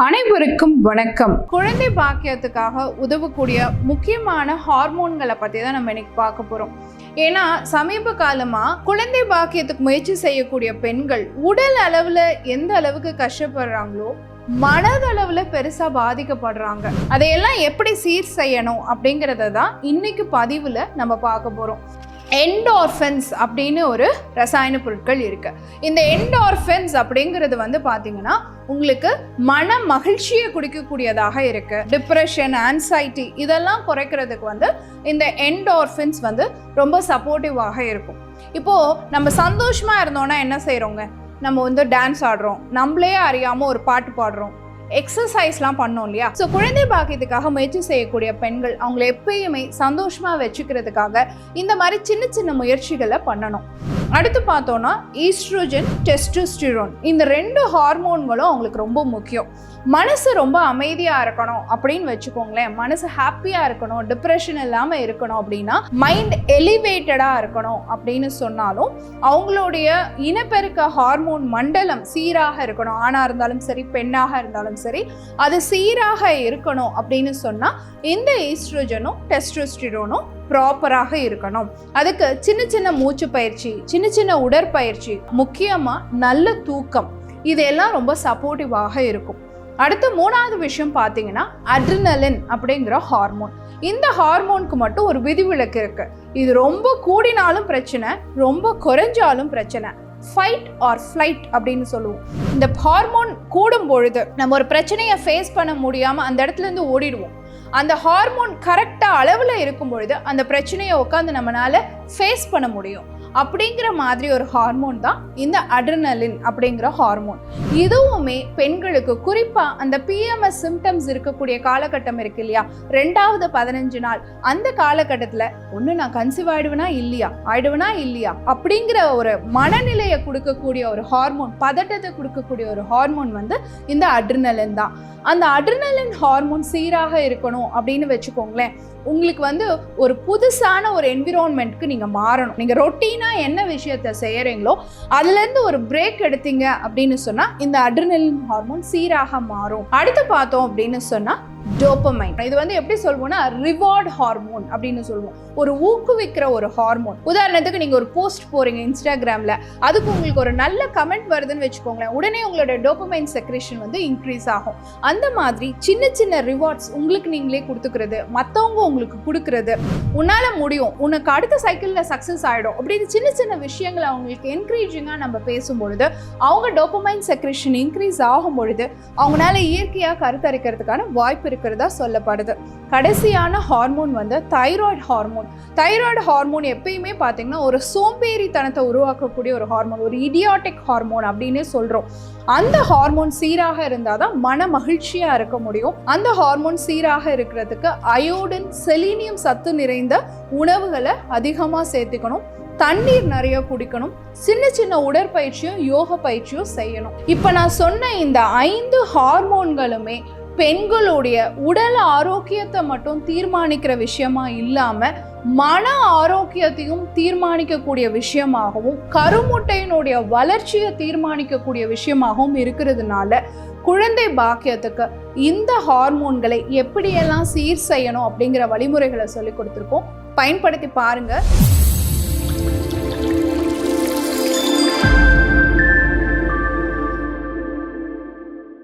அனைவருக்கும் வணக்கம். குழந்தை பாக்கியத்துக்காக உதவக்கூடிய முக்கியமான ஹார்மோன்களை பற்றி தான் நம்ம இன்னைக்கு பார்க்க போகிறோம். ஏன்னா சமீப காலமாக குழந்தை பாக்கியத்துக்கு முயற்சி செய்யக்கூடிய பெண்கள் உடல் அளவில் எந்த அளவுக்கு கஷ்டப்படுறாங்களோ மனதளவில் பெருசாக பாதிக்கப்படுறாங்க. அதையெல்லாம் எப்படி சீர் செய்யணும் அப்படிங்கிறத தான் இன்னைக்கு பதிவில் நம்ம பார்க்க போகிறோம். என்டார்ஃபின்ஸ் அப்படின்னு ஒரு ரசாயன பொருட்கள் இருக்கு. இந்த என்டார்ஃபின்ஸ் அப்படிங்கிறது பார்த்தீங்கன்னா உங்களுக்கு மன மகிழ்ச்சியை குடிக்கக்கூடியதாக இருக்கு. டிப்ரெஷன், ஆன்சைட்டி இதெல்லாம் குறைக்கிறதுக்கு இந்த என்டார்ஃபின்ஸ் ரொம்ப சப்போர்ட்டிவாக இருக்கும். இப்போ நம்ம சந்தோஷமா இருந்தோம்னா என்ன செய்யறோங்க, நம்ம டான்ஸ் ஆடுறோம், நம்மளே அறியாம ஒரு பாட்டு பாடுறோம், எக்ஸசைஸ்லாம் பண்ணோம் இல்லையா. ஸோ குழந்தை பாக்கியத்துக்காக முயற்சி செய்யக்கூடிய பெண்கள் அவங்கள எப்பயுமே சந்தோஷமாக வச்சுக்கிறதுக்காக இந்த மாதிரி சின்ன சின்ன முயற்சிகளை பண்ணணும். அடுத்து பார்த்தோன்னா ஈஸ்ட்ரோஜன், டெஸ்டோஸ்டிரோன் இந்த ரெண்டு ஹார்மோன்களும் அவங்களுக்கு ரொம்ப முக்கியம். மனசு ரொம்ப அமைதியாக இருக்கணும் அப்படின்னு வச்சுக்கோங்களேன், மனசு ஹாப்பியாக இருக்கணும், டிப்ரெஷன் இல்லாமல் இருக்கணும் அப்படின்னா, மைண்ட் எலிவேட்டடாக இருக்கணும் அப்படின்னு சொன்னாலும் அவங்களுடைய இனப்பெருக்க ஹார்மோன் மண்டலம் சீராக இருக்கணும். ஆணாக இருந்தாலும் சரி, பெண்ணாக இருந்தாலும் சரி, அது சீராக இருக்கணும் அப்படின்னு சொன்னால் இந்த ஈஸ்ட்ரோஜனும் டெஸ்டோஸ்டிரோனும் ப்ராப்பராக இருக்கணும். அதுக்கு சின்ன சின்ன மூச்சு பயிற்சி, சின்ன சின்ன உடற்பயிற்சி, முக்கியமாக நல்ல தூக்கம், இதெல்லாம் ரொம்ப சப்போர்ட்டிவாக இருக்கும். அடுத்து மூணாவது விஷயம் பார்த்தீங்கன்னா அட்ரினலின் அப்படிங்கிற ஹார்மோன். இந்த ஹார்மோனுக்கு மட்டும் ஒரு விதிவிலக்கு இருக்கு. இது ரொம்ப கூடினாலும் பிரச்சனை, ரொம்ப குறைஞ்சாலும் பிரச்சனை. ஃபைட் ஆர் ஃப்ளைட் அப்படின்னு சொல்லுவோம். இந்த ஹார்மோன் கூடும் பொழுது நம்ம ஒரு பிரச்சனையை ஃபேஸ் பண்ண முடியாமல் அந்த இடத்துல இருந்து ஓடிடுவோம். அந்த ஹார்மோன் கரெக்டாக அளவில் இருக்கும் பொழுது அந்த பிரச்சனையை உட்காந்து நம்மளால ஃபேஸ் பண்ண முடியும். அப்படிங்கிற மாதிரி ஒரு ஹார்மோன் தான் இந்த அட்ரினலின் அப்படிங்கிற ஹார்மோன். இதுவுமே பெண்களுக்கு குறிப்பாக அந்த பிஎம்எஸ் சிம்டம்ஸ் இருக்கக்கூடிய காலகட்டம் இருக்கு இல்லையா, 2வது 15 நாள், அந்த காலகட்டத்தில் ஒன்று நான் கன்சீவ் ஆயிடுவேனா இல்லையா அப்படிங்கிற ஒரு மனநிலையை கொடுக்கக்கூடிய ஒரு ஹார்மோன், பதட்டத்தை கொடுக்கக்கூடிய ஒரு ஹார்மோன் இந்த அட்ரினலின் தான். அந்த அட்ரினலின் ஹார்மோன் சீராக இருக்கணும் அப்படின்னு வச்சுக்கோங்களேன், உங்களுக்கு ஒரு புதுசான ஒரு என்விரான்மெண்ட்க்கு நீங்கள் மாறணும். நீங்கள் ரொட்டீனாக என்ன விஷயத்தை செய்கிறீங்களோ அதுலேருந்து ஒரு பிரேக் எடுத்தீங்க அப்படின்னு சொன்னால் இந்த அட்ரினலின் ஹார்மோன் சீராக மாறும். அடுத்து பார்த்தோம் அப்படின்னு சொன்னால் டோபமைன். இது எப்படி சொல்லுவோம்னா ரிவார்ட் ஹார்மோன் அப்படின்னு சொல்லுவோம். ஒரு ஊக்குவிக்கிற ஒரு ஹார்மோன். உதாரணத்துக்கு நீங்கள் ஒரு போஸ்ட் போறீங்க இன்ஸ்டாகிராமில், அதுக்கு உங்களுக்கு ஒரு நல்ல கமெண்ட் வருதுன்னு வச்சுக்கோங்களேன், உடனே உங்களோட டோபமைன் செக்ரேஷன் இன்க்ரீஸ் ஆகும். அந்த மாதிரி சின்ன சின்ன ரிவார்ட்ஸ் உங்களுக்கு நீங்களே கொடுத்துக்கிறது, மற்றவங்க உங்களுக்கு கொடுக்கறது, உன்னால முடியும், உனக்கு அடுத்த சைக்கிளில் சக்ஸஸ் ஆகிடும் அப்படின்னு சின்ன சின்ன விஷயங்களை அவங்களுக்கு என்கரேஜிங்காக நம்ம பேசும்பொழுது அவங்க டோபமைன் செக்ரேஷன் இன்க்ரீஸ் ஆகும் பொழுது அவங்களால இயற்கையாக கருத்தரிக்கிறதுக்கான வாய்ப்பு இருக்கிறதா சொல்லப்படுது. கடைசியான hormone thyroid hormone. Thyroid hormone எப்பயுமே பார்த்தீங்கன்னா ஒரு சோம்பேறித்தனத்தை உருவாக்கக்கூடிய ஒரு ஹார்மோன், ஒரு இடியாட்டிக் ஹார்மோன் அப்படின்னு சொல்றோம். அந்த ஹார்மோன் சீராக இருந்தால் தான் மன மகிழ்ச்சியா இருக்க முடியும். அந்த ஹார்மோன் சீராக இருக்கிறதுக்கு அயோடின், செலீனியம் சத்து நிறைந்த உணவுகளை அதிகமாக சேர்த்துக்கணும், தண்ணீர் நிறைய குடிக்கணும், சின்ன சின்ன உடற்பயிற்சியும் யோக பயிற்சியும் செய்யணும். இப்போ நான் சொன்ன இந்த 5 ஹார்மோன்களுமே பெண்களுடைய உடல் ஆரோக்கியத்தை மட்டும் தீர்மானிக்கிற விஷயமா இல்லாம மன ஆரோக்கியத்தையும் தீர்மானிக்கக்கூடிய விஷயமாகவும் கருமுட்டையினுடைய வளர்ச்சியை தீர்மானிக்கக்கூடிய விஷயமாகவும் இருக்கிறதுனால குழந்தை பாக்கியத்துக்கு இந்த ஹார்மோன்களை எப்படியெல்லாம் சீர் செய்யணும் அப்படிங்கிற வழிமுறைகளை சொல்லி கொடுத்துருக்கோம். பயன்படுத்தி பாருங்க.